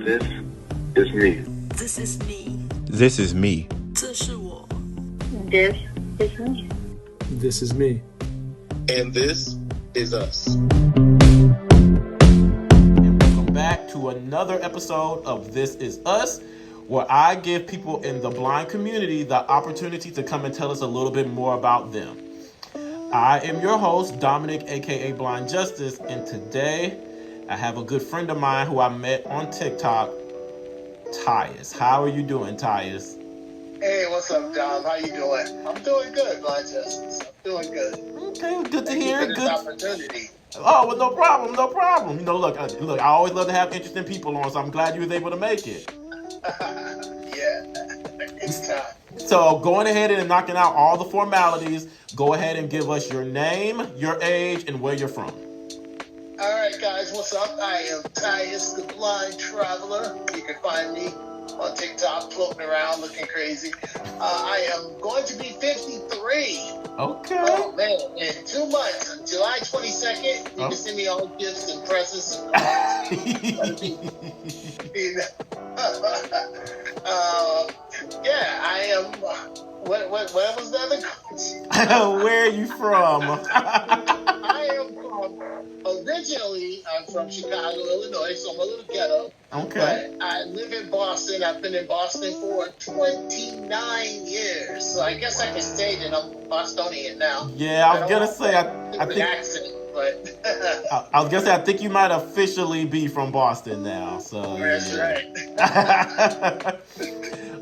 This is me. This is me. This is me. 这是我。 This is me. This is me. And this is us. And welcome back to another episode of This Is Us, where I give people in the blind community the opportunity to come and tell us a little bit more about them. I am your host, Dominic, aka Blind Justice, and today I have a good friend of mine who I met on TikTok, Tyus. How are you doing, Tyus? Hey, what's up, Dom? How you doing? I'm doing good, Blind Justice. I'm doing good. Okay, good to Thank hear. you for this Good. opportunity. Oh, well, no problem. You know, look, I always love to have interesting people on, so I'm glad you was able to make it. Yeah, it's time. So going ahead and knocking out all the formalities, go ahead and give us your name, your age, and where you're from. All right, guys, what's up? I am Tyus, the Blind Traveler. You can find me on TikTok, floating around, looking crazy. I am going to be 53. Okay. Oh, man, in 2 months, on July 22nd, you can send me all gifts and presents and yeah, I am. What was the other question? Where are you from? I am from. Originally, I'm from Chicago, Illinois, so I'm a little ghetto. Okay. But I live in Boston. I've been in Boston for 29 years, so I guess I can say that I'm Bostonian now. Yeah, I was gonna say I think accent, but I was gonna say I think you might officially be from Boston now. So that's right.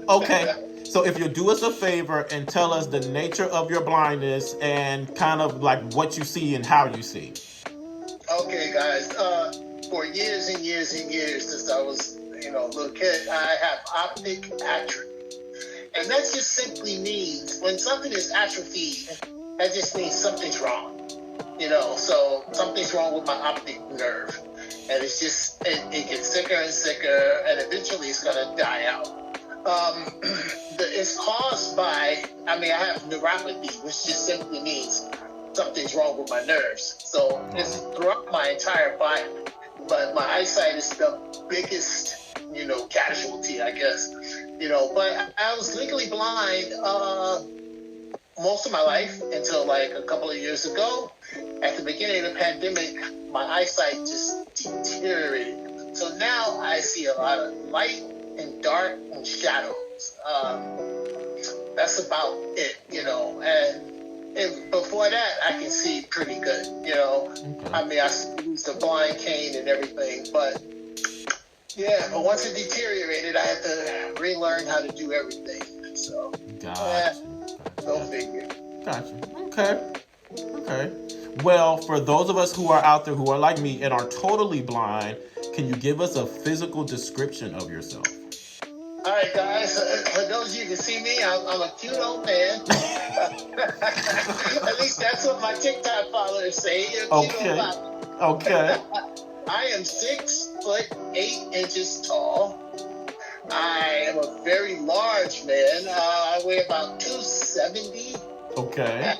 Okay. So if you'll do us a favor and tell us the nature of your blindness and kind of like what you see and how you see. Okay, guys. For years and years and years, since I was, a little kid, I have optic atrophy, and that just simply means when something is atrophied, that just means something's wrong. So something's wrong with my optic nerve, and it's just it gets sicker and sicker, and eventually it's gonna die out. It's caused by, I have neuropathy, which just simply means something's wrong with my nerves. So it's throughout my entire body, but my eyesight is the biggest, casualty, I guess. But I was legally blind most of my life until like a couple of years ago. At the beginning of the pandemic, my eyesight just deteriorated. So now I see a lot of light and dark and shadows. That's about it, and before that, I can see pretty good, Okay. I used the blind cane and everything, but once it deteriorated, I had to relearn how to do everything. So, Gotcha. Go figure. Gotcha. Okay. Well, for those of us who are out there who are like me and are totally blind, can you give us a physical description of yourself? All right, guys. For those of you who can see me, I'm a cute old man. At least that's what my TikTok followers say. Okay. I am 6'8" tall. I am a very large man. I weigh about 270. Okay.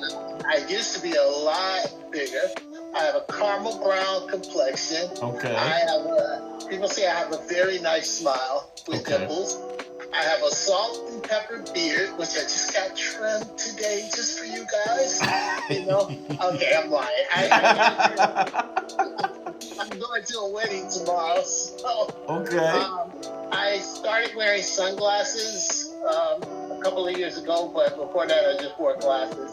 I used to be a lot bigger. I have a caramel brown complexion. Okay. People say I have a very nice smile with dimples. I have a salt and pepper beard, which I just got trimmed today just for you guys. Okay, I'm lying. I'm going to a wedding tomorrow, so. Okay. I started wearing sunglasses a couple of years ago, but before that, I just wore glasses.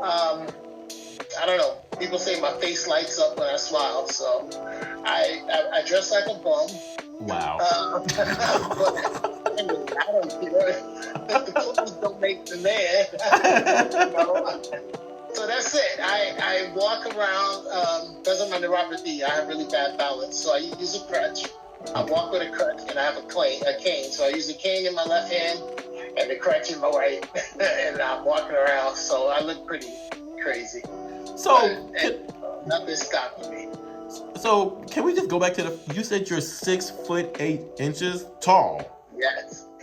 I don't know. People say my face lights up when I smile, so I dress like a bum. Wow. But I don't care. The clothes don't make the man. So that's it. I walk around because of my neuropathy. I have really bad balance, so I use a crutch. I walk with a crutch, and I have a cane. So I use a cane in my left hand and the crutch in my right, and I'm walking around. So I look pretty crazy. So nothing's stopping me. So can we just go back to you said you're 6'8" tall?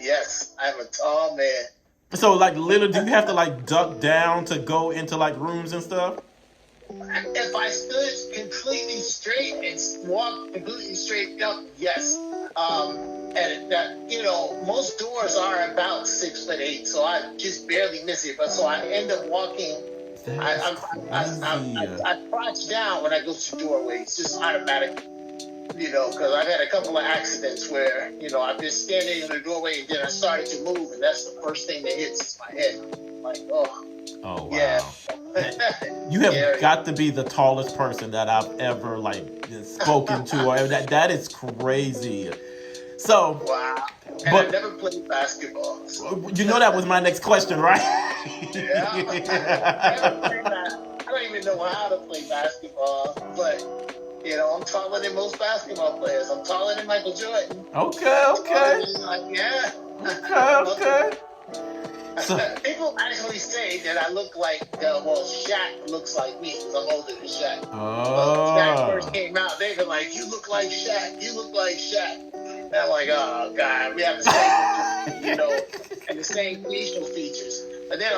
Yes, I'm a tall man. So like literally, do you have to like duck down to go into like rooms and stuff? If I stood completely straight and walked completely straight up, yes. most doors are about 6'8", so I just barely miss it. But so I end up walking. I crouch down when I go to doorways, just automatically. Because I've had a couple of accidents where, I've been standing in the doorway and then I started to move, and that's the first thing that hits my head. Like, oh wow. Yeah. You have got to be the tallest person that I've ever spoken to, or that is crazy. So, wow. And but I never played basketball. So. That was my next question, right? Yeah. I don't even know how to play basketball, but I'm taller than most basketball players. I'm taller than Michael Jordan. Okay. Okay. So, people actually say that I look like, Shaq looks like me because I'm older than Shaq. Oh. When Shaq first came out, they were like, you look like Shaq. You look like Shaq. And I'm like, oh, God, we have the same, and the same facial features. But then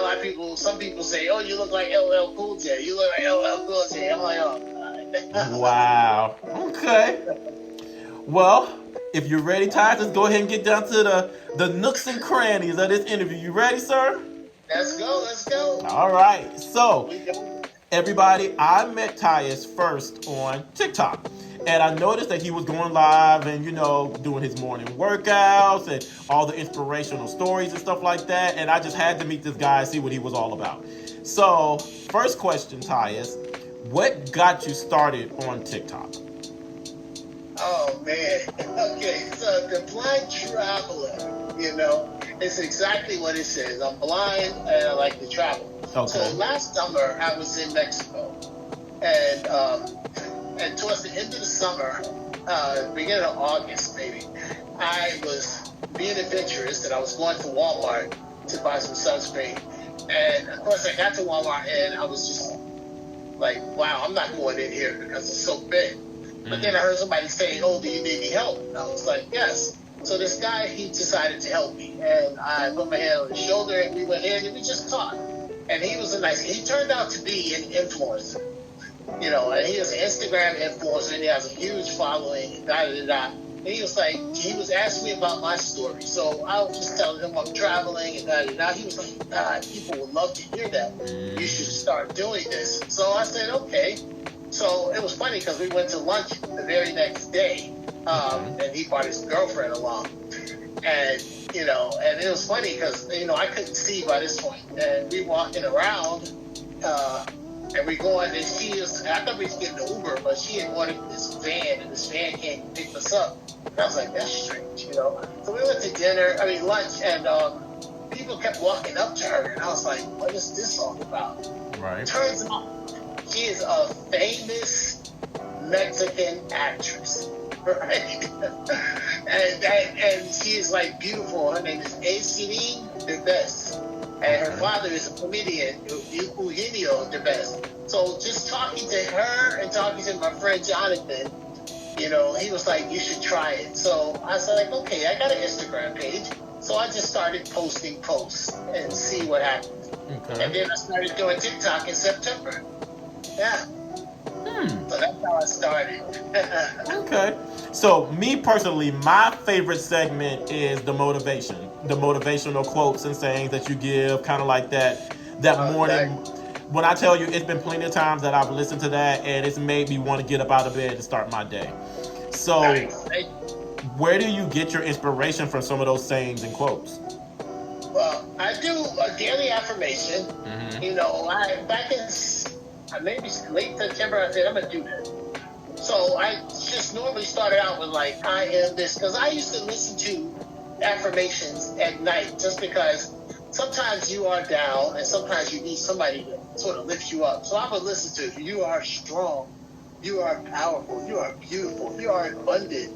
some people say, oh, you look like LL Cool J. You look like LL Cool J. I'm like, oh, God. Wow. Okay. Well, if you're ready, Tyus, let's go ahead and get down to the nooks and crannies of this interview. You ready, sir? Let's go. All right. So, everybody, I met Tyus first on TikTok. And I noticed that he was going live and, doing his morning workouts and all the inspirational stories and stuff like that. And I just had to meet this guy and see what he was all about. So, first question, Tyus, what got you started on TikTok? Oh, man. Okay, so the blind traveler, it's exactly what it says. I'm blind and I like to travel. Okay. So last summer, I was in Mexico. And towards the end of the summer, beginning of August maybe, I was being adventurous and I was going to Walmart to buy some sunscreen. And of course I got to Walmart and I was just like, wow, I'm not going in here because it's so big. But then I heard somebody saying, oh, do you need any help? And I was like, yes. So this guy, he decided to help me. And I put my hand on his shoulder and we went in and we just talked. And he was he turned out to be an influencer. And he is an Instagram influencer and he has a huge following, And he was asking me about my story. So I was just telling him I'm traveling and He was like, God, people would love to hear that. You should start doing this. So I said, okay. So it was funny because we went to lunch the very next day. And he brought his girlfriend along. And, and it was funny because, I couldn't see by this point. And we walking around, and we going, and I thought we was getting an Uber, but she had wanted this van, and this van came and picked us up. And I was like, that's strange, So we went to lunch, and people kept walking up to her, and I was like, what is this all about? Right. Turns out she is a famous Mexican actress, right? and she is beautiful. Her name is Aislinn the Best. And her father is a comedian, Eugenio the Best. So just talking to her and talking to my friend Jonathan, he was like, you should try it. So I was like, okay, I got an Instagram page. So I just started posting posts and see what happens. Okay. And then I started doing TikTok in September. Yeah. So that's how I started. Okay. So me personally, my favorite segment is the motivational quotes and sayings that you give, kind of like that morning. When I tell you, it's been plenty of times that I've listened to that and it's made me want to get up out of bed and start my day. So where do you get your inspiration from some of those sayings and quotes? Well, I do a daily affirmation. Back in maybe late September, I said, I'm going to do that. So I just normally started out with I am this, because I used to listen to affirmations at night just because sometimes you are down and sometimes you need somebody to sort of lift you up. So I would listen to, you are strong, you are powerful, you are beautiful, you are abundant.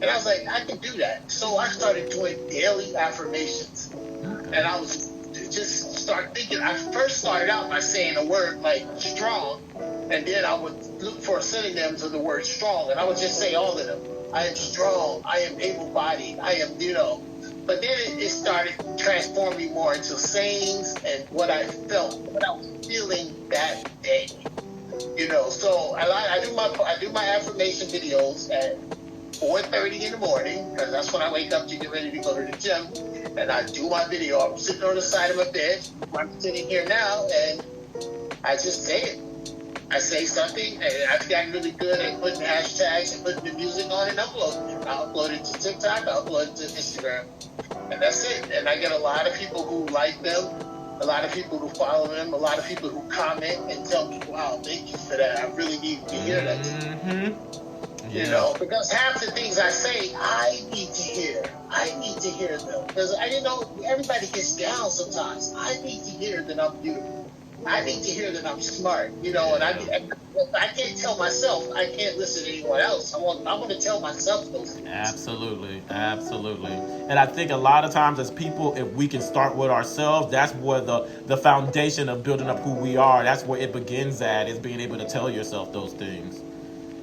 And I was like, I can do that. So I started doing daily affirmations. And I was just start thinking. I first started out by saying a word like strong, and then I would look for synonyms of the word strong, and I would just say all of them. I am strong. I am able-bodied. I am, But then it started transforming more into sayings and what I felt, what I was feeling that day. So I do my affirmation videos at 4:30 in the morning, because that's when I wake up to get ready to go to the gym, and I do my video. I'm sitting on the side of my bed. I'm sitting here now, and I just say it. I say something, and I've gotten really good at putting hashtags and putting the music on and uploading it. I upload it to TikTok, I upload it to Instagram, and that's it. And I get a lot of people who like them, a lot of people who follow them, a lot of people who comment and tell me, wow, thank you for that. I really need to hear that. Mm-hmm. Yeah. You know, because half the things I say, I need to hear. I need to hear them. Because I didn't know everybody gets down sometimes. I need to hear that I'm beautiful. I need to hear that I'm smart, you know, and I can't tell myself, I can't listen to anyone else. I want to tell myself those things. Absolutely. And I think a lot of times as people, if we can start with ourselves, that's where the foundation of building up who we are, that's where it begins at, is being able to tell yourself those things.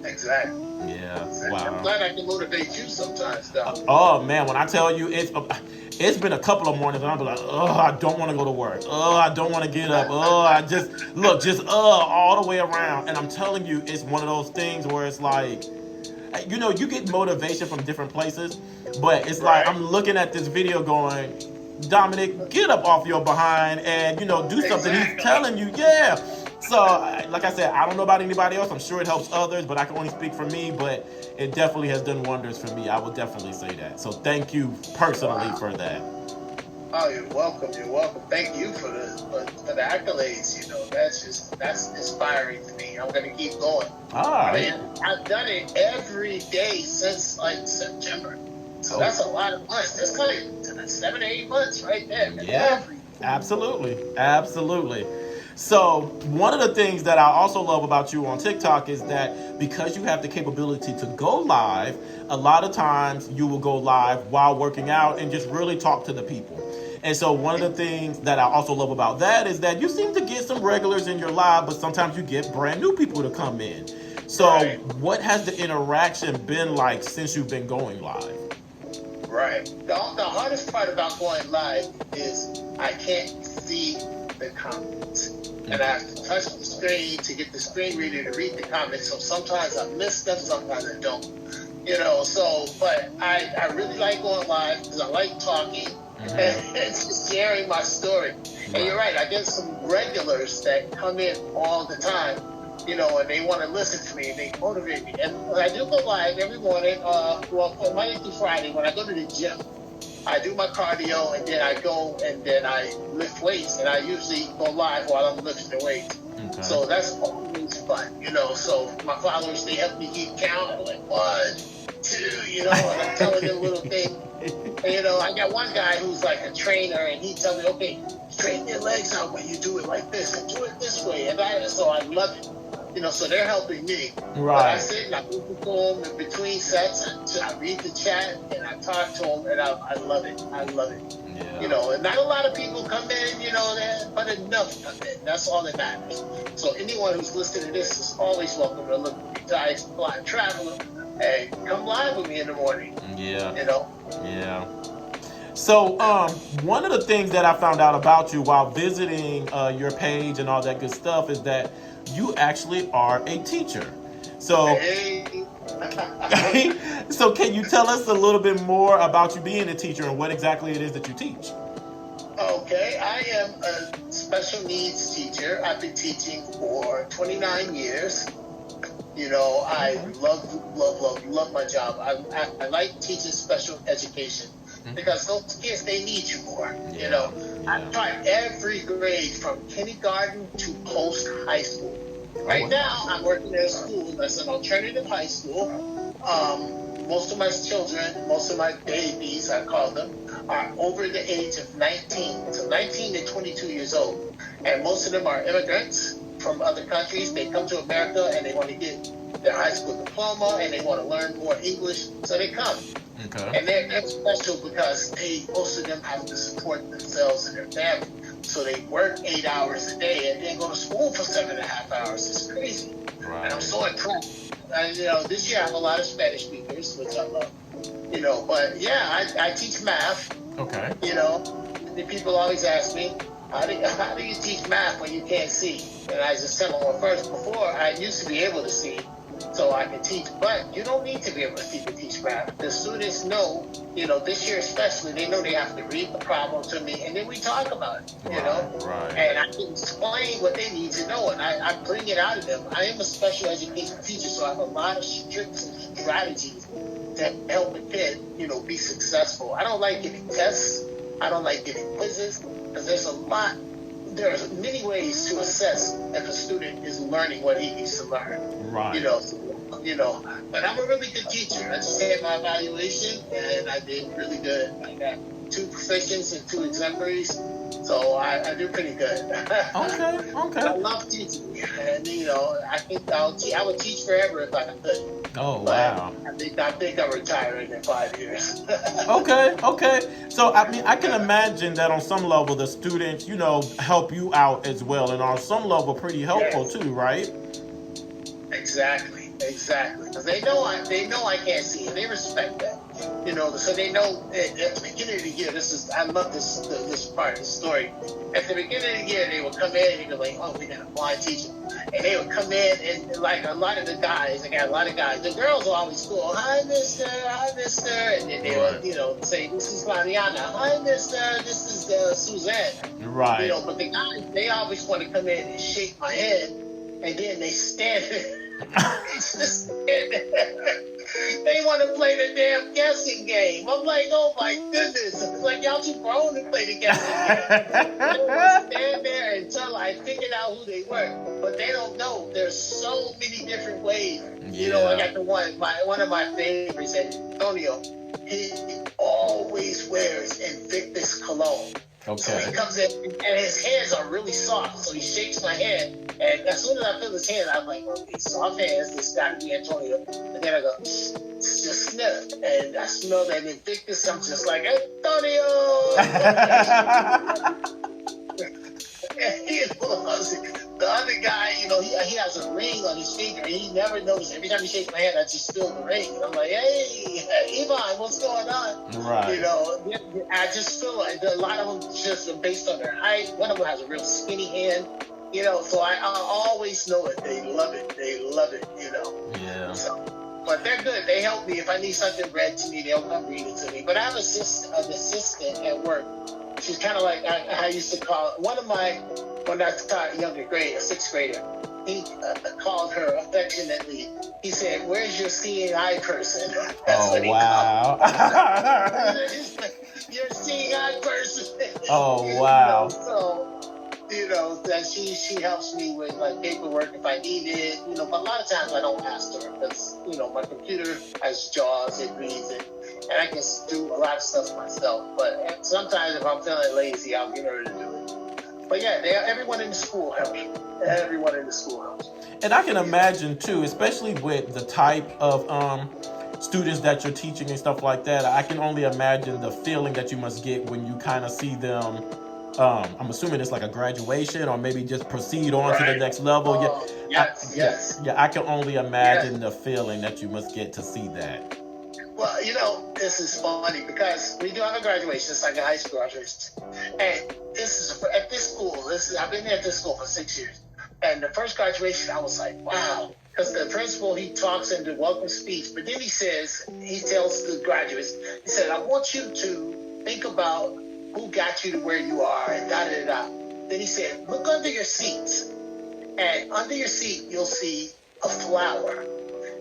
Exactly. Yeah. Exactly. Wow. I'm glad I can motivate you sometimes, though. Oh man, when I tell you it's been a couple of mornings and I'll be like, oh, I don't want to go to work. Oh, I don't want to get up. Oh, I just all the way around. And I'm telling you, it's one of those things where it's like, you know, you get motivation from different places, but it's like I'm looking at this video going, Dominic, get up off your behind and, you know, do something. Exactly. He's telling you, yeah. So, like I said, I don't know about anybody else. I'm sure it helps others, but I can only speak for me. But it definitely has done wonders for me. I would definitely say that. So thank you personally for that. Oh, you're welcome. You're welcome. Thank you for the accolades. You know, that's inspiring to me. I'm gonna keep going. I mean, I've done it every day since like September. So that's a lot of months. That's like 7 or 8 months right there. Yeah, absolutely. So one of the things that I also love about you on TikTok is that because you have the capability to go live, a lot of times you will go live while working out and just really talk to the people. And so one of the things that I also love about that is that you seem to get some regulars in your live, but sometimes you get brand new people to come in. So what has the interaction been like since you've been going live? Right. The hardest part about going live is I can't see the comments. And I have to touch the screen to get the screen reader to read the comments. So sometimes I miss them, sometimes I don't. You know, so, but I really like going live because I like talking and just sharing my story. And you're right, I get some regulars that come in all the time, you know, and they want to listen to me and they motivate me. And I do go live every morning, for Monday through Friday when I go to the gym. I do my cardio and then I go and then I lift weights, and I usually go live while I'm lifting the weights. Okay. So that's always fun, you know. So my followers, they help me keep count. I'm like 1, 2, you know, and I'm telling them little things. And, you know, I got one guy who's like a trainer, and he tells me, okay, straighten your legs out when you do it like this and do it this way. And so I love it. You know, so they're helping me. Right. But I sit and I listen to them in between sets, and I read the chat and I talk to them, and I love it. I love it. Yeah. You know, and not a lot of people come in, you know, but enough come in. That's all that matters. So anyone who's listening to this is always welcome to look at me, Tyus, Blind Traveler, and come live with me in the morning. Yeah. You know? Yeah. So, one of the things that I found out about you while visiting your page and all that good stuff is that you actually are a teacher. So, so can you tell us a little bit more about you being a teacher and what exactly it is that you teach? Okay, I am a special needs teacher. I've been teaching for 29 years. You know, I love my job. I like teaching special education because those kids, they need you more. You know, I've taught every grade from kindergarten to post high school. Right now, I'm working at a school that's an alternative high school. Most of my children, most of my babies, I call them, are over the age of 19. So 19 to 22 years old. And most of them are immigrants from other countries. They come to America and they want to get their high school diploma and they want to learn more English. So they come. Okay. And they're special because most of them have to support themselves and their family. So they work 8 hours a day and then go to school for 7.5 hours. It's crazy. Right. And I'm so impressed. You know, this year I have a lot of Spanish speakers, which I love. You know, but yeah, I teach math. Okay. You know, the people always ask me, how do you teach math when you can't see? And I just tell them, well, first, before I used to be able to see, so I can teach. But you don't need to be able to teach math. The students know, this year especially, they know they have to read the problem to me, and then we talk about it, Right. And I can explain what they need to know, and I bring it out of them. I am a special education teacher, so I have a lot of tricks and strategies to help a kid, be successful. I don't like giving tests. I don't like giving quizzes, because there's many ways to assess if a student is learning what he needs to learn. Right. But I'm a really good teacher. I just had my evaluation, and I did really good. I got 2 proficients and 2 exemplaries, so I do pretty good. Okay. I love teaching, and I think I would teach forever if I could. Oh, wow. I think I'm retiring in 5 years. Okay. So, I can imagine that on some level the students, help you out as well, and on some level pretty helpful too, right? Exactly. Because they know I can't see it. They respect that. So they know at the beginning of the year, I love this part of the story. At the beginning of the year, they would come in and they'd be like, oh, we got a blind teacher. And they would come in and like a lot of the guys, the girls will always go, hi, mister. And then they would, say, this is Mariana. Hi, mister. This is Suzanne. Right. But the guys, they always want to come in and shake my hand. And then they stand there. They want to play the damn guessing game. I'm like, oh my goodness. It's like, y'all too grown to play the guessing game. They want to stand there until I figured out who they were. But they don't know. There's so many different ways. I got the one of my favorites, Antonio. He always wears Invictus cologne. Okay. So he comes in, and his hands are really soft. So he shakes my hand, and as soon as I feel his hand, I'm like, okay, soft hands, this got to be Antonio. And then I go, just sniff, and I smell that Invictus. I'm just like, Antonio! And the other guy, he has a ring on his finger, and he never noticed. Every time he shakes my hand, I just feel the ring. And I'm like, hey, Ivan, what's going on? Right. I just feel like a lot of them just based on their height. One of them has a real skinny hand, so I always know it. They love it. Yeah. So, but they're good. They help me. If I need something read to me, they'll come read it to me. But I have an assistant at work. She's kind of like I used to call when I taught younger grade, a 6th grader. He called her affectionately. He said, "Where's your seeing eye person?" That's what he wow. Your seeing eye person. Oh, wow. That she helps me with like paperwork if I need it. But a lot of times I don't ask her because my computer has JAWS, it reads it. And I can do a lot of stuff myself. But sometimes if I'm feeling lazy, I'll get her to do it. But yeah, everyone in the school helps. Everyone in the school helps. And I can imagine too, especially with the type of students that you're teaching and stuff like that, I can only imagine the feeling that you must get when you kind of see them. I'm assuming it's like a graduation or maybe just proceed on to the next level. Yes. I can only imagine the feeling that you must get to see that. Well, this is funny because we do have a graduation. It's like a high school graduation. And at this school. I've been at this school for 6 years. And the first graduation, I was like, wow. Because the principal, he talks in the welcome speech. But then he tells the graduates, he said, I want you to think about who got you to where you are and da-da-da-da. Then he said, look under your seats. And under your seat, you'll see a flower.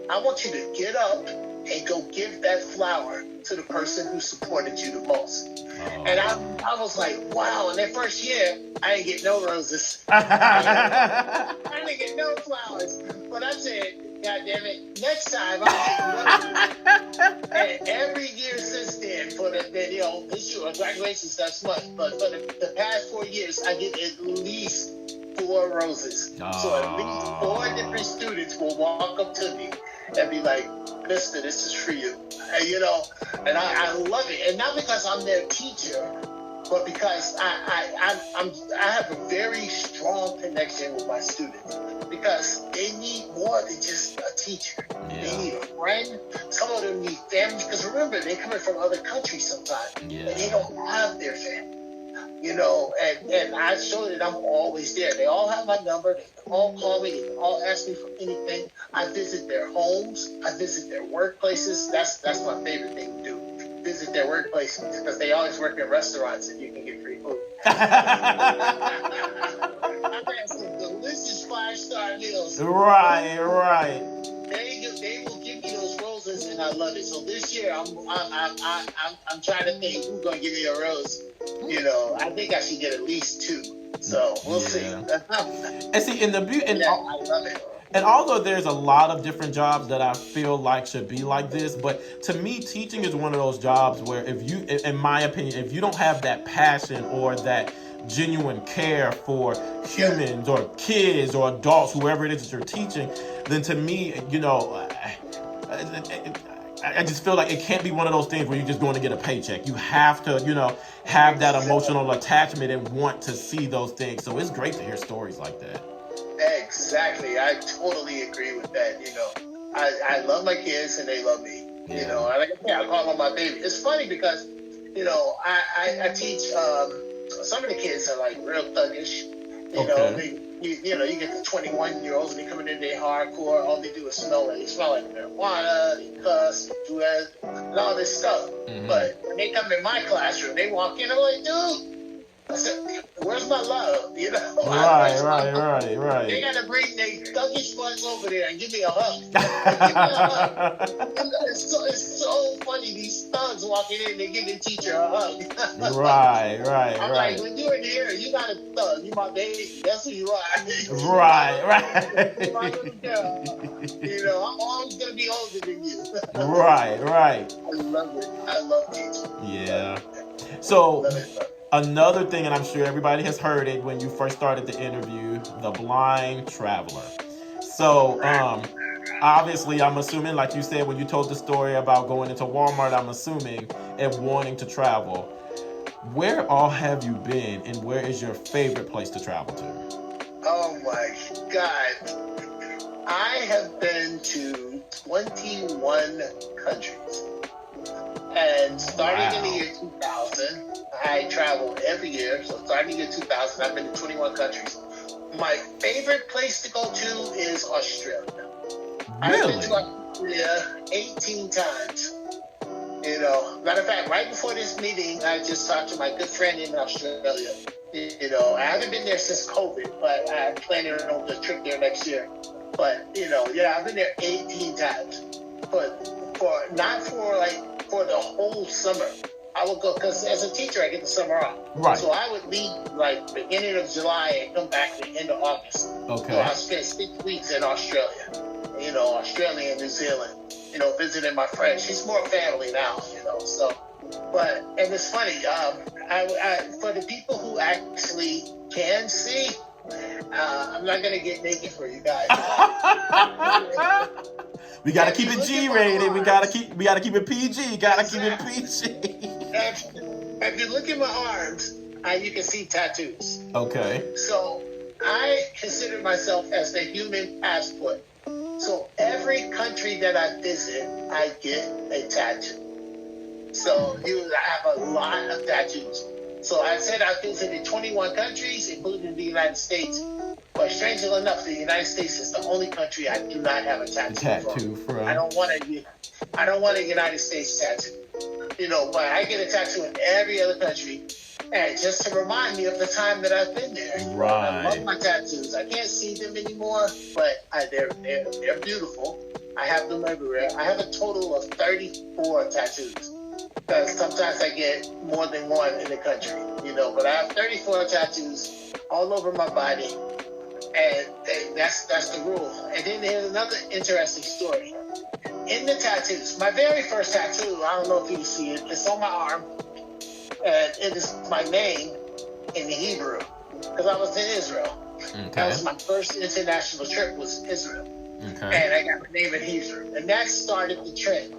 I want you to get up and go give that flower to the person who supported you the most. Oh. And I was like, wow. And that first year, I didn't get no roses. I didn't get no flowers. But I said, God damn it, next time I'll get roses. And every year since then, this year, graduation's not much, but for the past 4 years, I get at least 4 roses. Oh. So at least 4 different students will walk up to me and be like, Mister, this is for you. And I love it. And not because I'm their teacher, but because I have a very strong connection with my students. Because they need more than just a teacher. Yeah. They need a friend. Some of them need families. Because remember, they're coming from other countries sometimes. Yeah. And they don't have their family. and I show that I'm always there. They all have my number. They all call me. They all ask me for anything. I visit their homes. I visit their workplaces. That's my favorite thing to do. Visit their workplaces because they always work in restaurants and you can get free food. I've had some delicious 5-star meals. Right. They will give me those roses, and I love it. So this year, I'm trying to think who's gonna give me a rose. I think I should get at least 2. So we'll see. And see, in the beauty, I love it. and although there's a lot of different jobs that I feel like should be like this, but to me, teaching is one of those jobs where if you, in my opinion, if you don't have that passion or that genuine care for humans or kids or adults, whoever it is that you're teaching, then to me, I just feel like it can't be one of those things where you're just going to get a paycheck. You have to, have that emotional attachment and want to see those things. So it's great to hear stories like that. Exactly. I totally agree with that. I love my kids and they love me. Yeah. I call them my baby. It's funny because, I teach, some of the kids are like real thuggish. You get the 21-year-olds and they coming in, they hardcore. All they do is smell like marijuana, they cuss, they do that, and all this stuff. Mm-hmm. But when they come in my classroom, they walk in, I'm like, dude, I said, where's my love? Right. They gotta bring their thuggish ones over there and give me a hug. Give me a hug. It's so funny. These thugs walking in, they give the teacher a hug. Right. I'm like, when you're in here, you got a thug. You my baby. That's who you are. Right. My little girl. I'm always gonna be older than you. Right. I love it. I love teaching. Yeah. So another thing, and I'm sure everybody has heard it when you first started the interview, the blind traveler. So, obviously, I'm assuming, like you said, when you told the story about going into Walmart, I'm assuming, and wanting to travel. Where all have you been, and where is your favorite place to travel to? Oh my God. I have been to 21 countries. And starting in the year 2000, I traveled every year. So starting in the year 2000, I've been to 21 countries. My favorite place to go to is Australia. Really? I've been to Australia 18 times. Matter of fact, right before this meeting, I just talked to my good friend in Australia. I haven't been there since COVID, but I'm planning on the trip there next year. But, I've been there 18 times. But not for the whole summer. I would go, because as a teacher, I get the summer off. Right. So I would leave beginning of July and come back at the end of August. Okay. So I spent 6 weeks in Australia. Australia and New Zealand. Visiting my friend. She's more family now. So, and it's funny. I for the people who actually can see, I'm not gonna get naked for you guys. We gotta keep it G-rated. We gotta keep it PG. Gotta keep it PG. If you look at my arms, you can see tattoos. Okay. So I consider myself as the human passport. So every country that I visit, I get a tattoo. So I have a lot of tattoos. So I said I visited 21 countries, including the United States. But strangely enough, the United States is the only country I do not have a tattoo from. I don't want a United States tattoo. But I get a tattoo in every other country. And just to remind me of the time that I've been there. Right. I love my tattoos. I can't see them anymore, but they're beautiful. I have them everywhere. I have a total of 34 tattoos. Because sometimes I get more than one in the country, But I have 34 tattoos all over my body. And that's the rule. And then there's another interesting story. In the tattoos, my very first tattoo, I don't know if you can see it, it's on my arm. And it is my name in Hebrew. Because I was in Israel. Okay. That was my first international trip, was Israel. Okay. And I got my name in Hebrew. And that started the trend.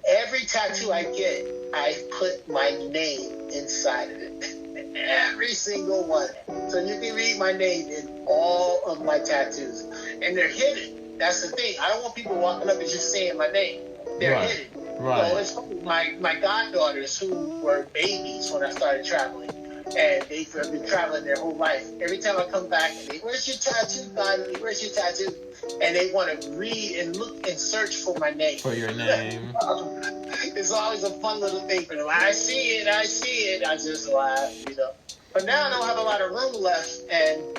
Every tattoo I get, I put my name inside of it. Every single one. So you can read my name in all of my tattoos. And they're hidden. That's the thing. I don't want people walking up and just saying my name. They're hidden. Right. So it's funny. My goddaughters, who were babies when I started traveling, and they've been traveling their whole life. Every time I come back, and where's your tattoo, finally? Where's your tattoo? And they want to read and look and search for my name. For your name. It's always a fun little thing for them. I see it. I just laugh, But now I don't have a lot of room left, and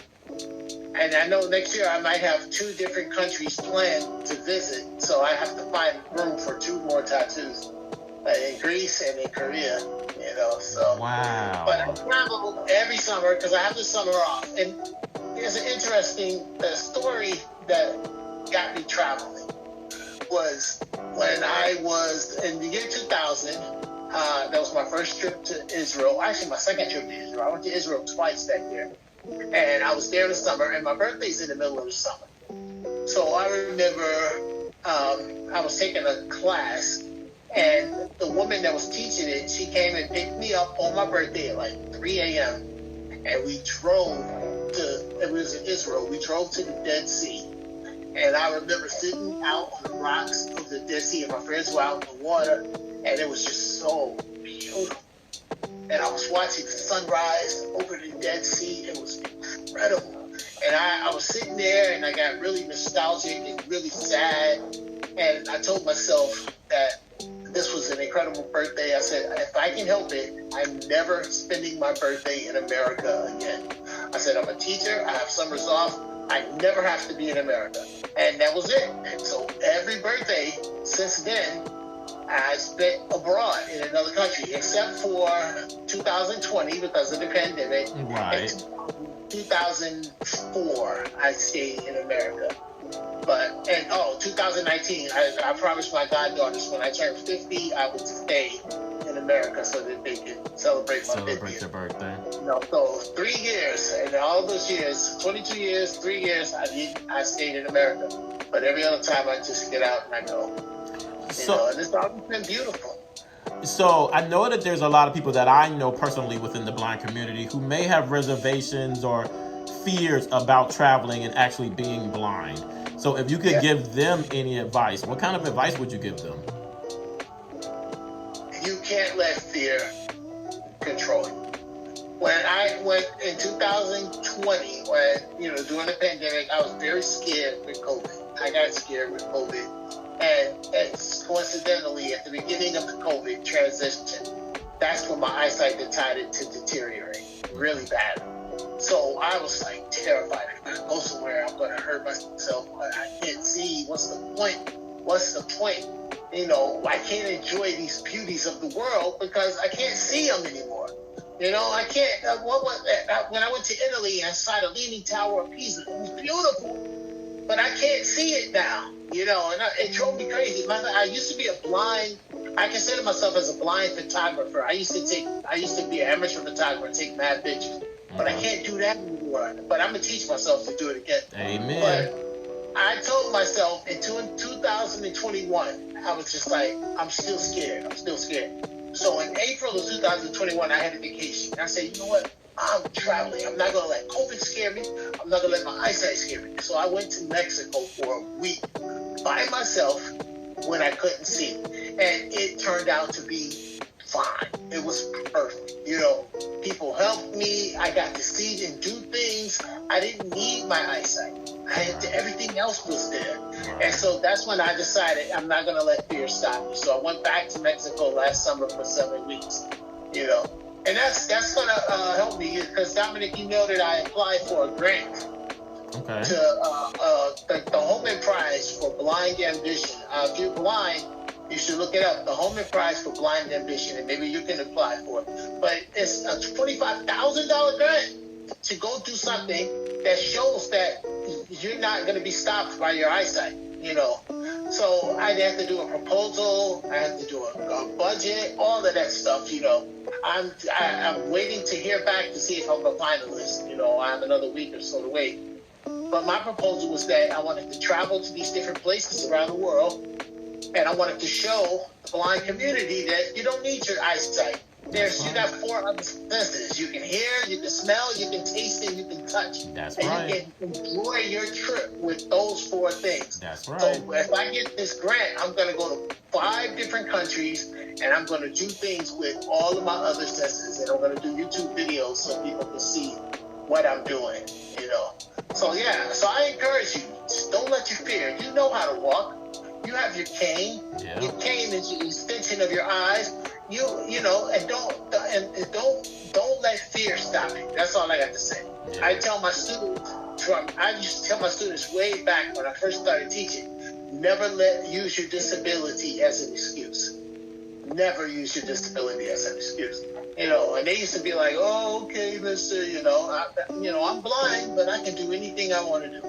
I know next year I might have 2 different countries planned to visit, so I have to find room for 2 more tattoos in Greece and in Korea, So Wow. But I travel every summer because I have the summer off, and there's an interesting story that got me traveling. Was when I was in the year 2000. That was my first trip to Israel. Actually, my second trip to Israel. I went to Israel twice that year. And I was there in the summer, and my birthday's in the middle of the summer. So I remember I was taking a class, and the woman that was teaching it, she came and picked me up on my birthday at like 3 a.m. And we drove it was in Israel, we drove to the Dead Sea. And I remember sitting out on the rocks of the Dead Sea, and my friends were out in the water, and it was just so beautiful. And I was watching the sunrise over the Dead Sea. It was incredible. And I was sitting there, and I got really nostalgic and really sad. And I told myself that this was an incredible birthday. I said, if I can help it, I'm never spending my birthday in America again. I said, I'm a teacher. I have summers off. I never have to be in America. And that was it. And so every birthday since then, I spent abroad in another country, except for 2020 because of the pandemic. Right. And 2004, I stayed in America. 2019, I promised my goddaughters when I turned 50, I would stay in America so that they could celebrate my 50th. Their birthday. So 3 years, and all those years, 22 years, 3 years, I stayed in America. But every other time I just get out and I go. And it's always been beautiful. So I know that there's a lot of people that I know personally within the blind community who may have reservations or fears about traveling and actually being blind. So if you could give them any advice, what kind of advice would you give them? You can't let fear control you. When I went in 2020, during the pandemic, I was very scared with COVID. I got scared with COVID. And coincidentally, at the beginning of the COVID transition, that's when my eyesight decided to deteriorate really bad. So I was like terrified. I'm going to go somewhere. I'm going to hurt myself. I can't see. What's the point? I can't enjoy these beauties of the world because I can't see them anymore. I can't. When I went to Italy, I saw the Leaning Tower of Pisa. It was beautiful, but I can't see it now. And it drove me crazy. I used to be I consider myself as a blind photographer. I used to be an amateur photographer and take mad pictures. But I can't do that anymore. But I'm going to teach myself to do it again. Amen. But I told myself in 2021, I was just like, I'm still scared. So in April of 2021, I had a vacation. I said, you know what? I'm traveling. I'm not going to let COVID scare me. I'm not going to let my eyesight scare me. So I went to Mexico for a week by myself when I couldn't see. And it turned out to be fine. It was perfect. People helped me. I got to see and do things. I didn't need my eyesight. Everything else was there. And so that's when I decided I'm not going to let fear stop me. So I went back to Mexico last summer for 7 weeks, And that's going to help me because, Dominic, you know that I applied for a grant to the Holman Prize for Blind Ambition. If you're blind, you should look it up, the Holman Prize for Blind Ambition, and maybe you can apply for it. But it's a $25,000 grant to go do something that shows that you're not going to be stopped by your eyesight, So I have to do a proposal, I have to do a budget, all of that stuff, I'm waiting to hear back to see if I'm a finalist. I have another week or so to wait. But my proposal was that I wanted to travel to these different places around the world, and I wanted to show the blind community that you don't need your eyesight You got 4 other senses. You can hear, you can smell, you can taste, and you can touch. That's and right. you can enjoy your trip with those 4 things. That's right. So if I get this grant, I'm going to go to 5 different countries, and I'm going to do things with all of my other senses, and I'm going to do YouTube videos so people can see what I'm doing, you know. So yeah, so I encourage you, just don't let you fear. You know how to walk. You have your cane. Yeah. Your cane is the extension of your eyes. You know, and don't let fear stop you. That's all I got to say. Yeah. I tell my students I used to tell my students way back when I first started teaching, never use your disability as an excuse. Never use your disability as an excuse. You know, and they used to be like, "Oh, okay, mister, you know, I'm blind, but I can do anything I want to do.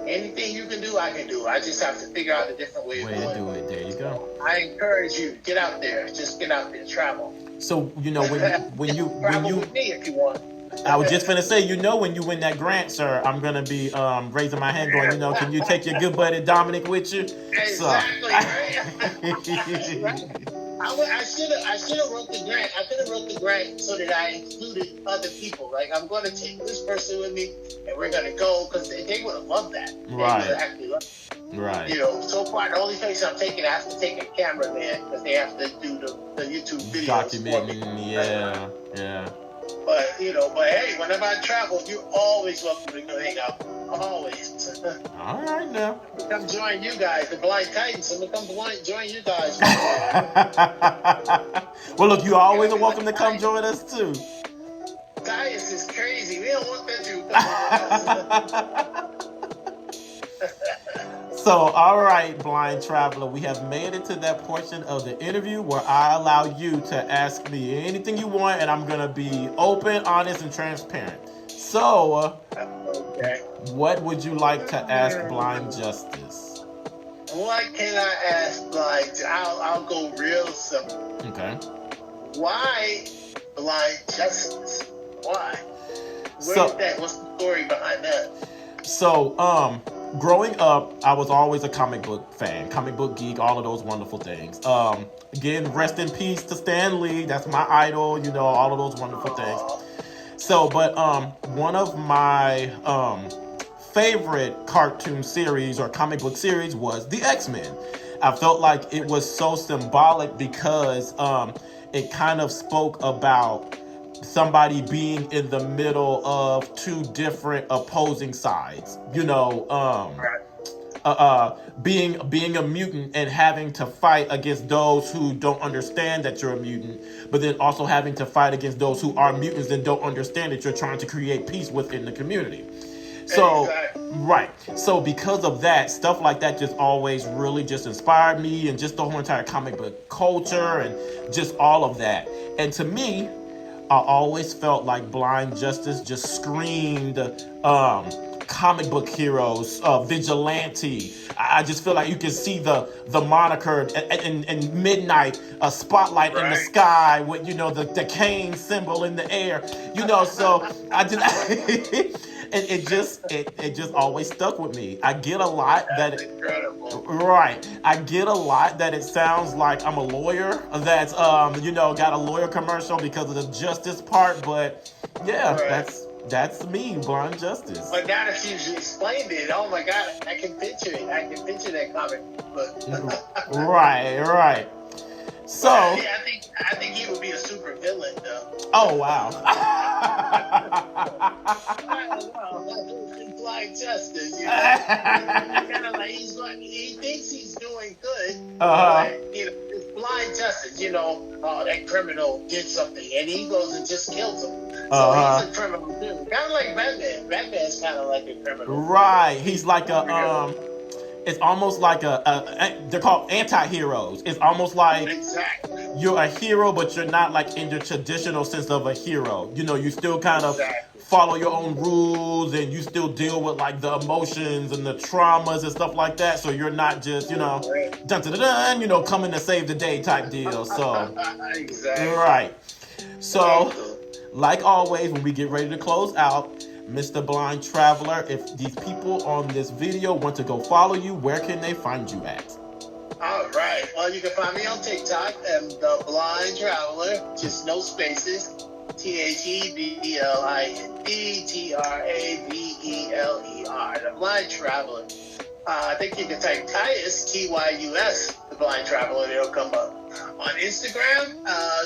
Anything you can do, I can do. I just have to figure out a different way of doing it." Do it. There you go. I encourage you, get out there. Just get out there, travel. So, you know, when you travel with me if you want. I was just gonna say, you know, when you win that grant, sir, I'm gonna be raising my hand, going, you know, can you take your good buddy Dominic with you? Exactly. Right. I should have wrote the grant. I could have wrote the grant so that I included other people. Like, I'm going to take this person with me, and we're going to go, because they would have loved that. They would have actually loved it. Right. You know, so far, the only place I'm taking, I have to take a cameraman, because they have to do the YouTube videos. Documenting, yeah. But, you know, hey, whenever I travel, you're always welcome to go hang out. Always. All right, now. Come join you guys, the Blind Titans. I'm going to come join you guys. Well, look, you always are welcome to come join us, too. Tyus is crazy. We don't want that to come. So, all right, blind traveler, we have made it to that portion of the interview where I allow you to ask me anything you want, and I'm going to be open, honest, and transparent. So, okay. What would you like to ask Blind Justice? What can I ask Blind? I'll go real simple. Okay. Why Blind Justice? Why? What's the story behind that? So, growing up, I was always a comic book fan, comic book geek, all of those wonderful things. Again, rest in peace to Stan Lee. That's my idol, you know, all of those wonderful things. So, but one of my favorite cartoon series or comic book series was the X-Men. I felt like it was so symbolic because it kind of spoke about somebody being in the middle of 2 different opposing sides. You know, being a mutant and having to fight against those who don't understand that you're a mutant, but then also having to fight against those who are mutants and don't understand that you're trying to create peace within the community. So, right. So because of that, stuff like that just always really just inspired me, and just the whole entire comic book culture and just all of that. And to me, I always felt like Blind Justice just screamed comic book heroes, vigilante. I just feel like you can see the moniker in midnight, a spotlight in the sky with, you know, the cane symbol in the air, you know. So I just it just always stuck with me. I get a lot that I get a lot that it sounds like I'm a lawyer that's you know, got a lawyer commercial because of the justice part, but yeah, that's me, Blind Justice. But now that you explained it, oh my God, I can picture it. I can picture that comic book. Right. So yeah, I think he would be a super villain, though. Oh wow. Blind Justice, you know. Kind of like he thinks he's doing good. But, you know, it's Blind Justice, you know. That criminal did something, and he goes and just kills him. So he's a criminal too. Kind of like Batman. Batman's kind of like a criminal. Right. He's like a it's almost like they're called anti-heroes. It's almost like you're a hero, but you're not like in the traditional sense of a hero. You know, you still kind of follow your own rules, and you still deal with like the emotions and the traumas and stuff like that. So you're not just, you know, dun, you know, coming to save the day type deal. So right. So like always, when we get ready to close out, Mr. Blind Traveler, if these people on this video want to go follow you, where can they find you at? All right. Well, you can find me on TikTok. I'm the Blind Traveler, just no spaces. THEBLIND TRAVELER. The Blind Traveler. I think you can type Tyus, TYUS, the Blind Traveler. It'll come up. On Instagram,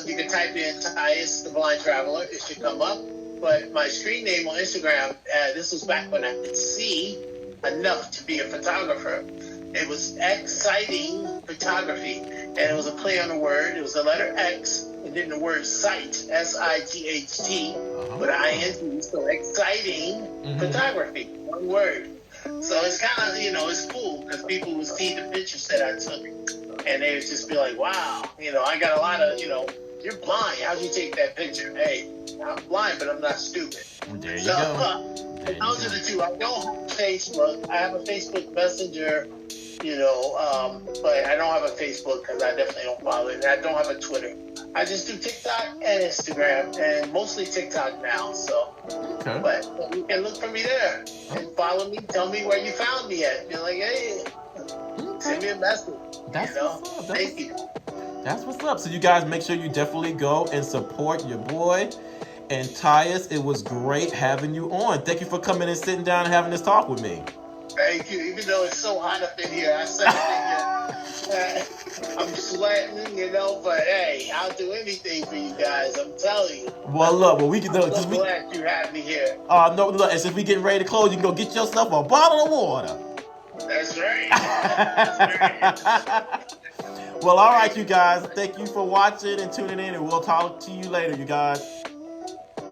you can type in Tyus, the Blind Traveler. It should come up. But my screen name on Instagram, this was back when I could see enough to be a photographer. It was Exciting Photography, and it was a play on the word. It was the letter X, and then the word sight, SIGHT, with ING, so Exciting Photography, one word. So it's kind of, it's cool because people would see the pictures that I took, and they would just be like, wow, I got a lot of, you're blind. How'd you take that picture? Hey, I'm blind, but I'm not stupid. There you go. Those are the two. I don't have Facebook. I have a Facebook Messenger, but I don't have a Facebook because I definitely don't follow it. And I don't have a Twitter. I just do TikTok and Instagram, and mostly TikTok now. So, Okay. But you can look for me there and follow me. Tell me where you found me at. Be like, hey, send me a message. That's what's up. Thank you. That's what's up. So you guys make sure you definitely go and support your boy. And Tyus, it was great having you on. Thank you for coming and sitting down and having this talk with me. Thank you. Even though it's so hot up in here, I said I'm sweating, but hey, I'll do anything for you guys. I'm telling you. Well, look, we can do it. I'm so glad you had me here. No, look, and since we getting ready to close, you can go get yourself a bottle of water. That's right. That's right. Well, all right, you guys. Thank you for watching and tuning in, and we'll talk to you later, you guys.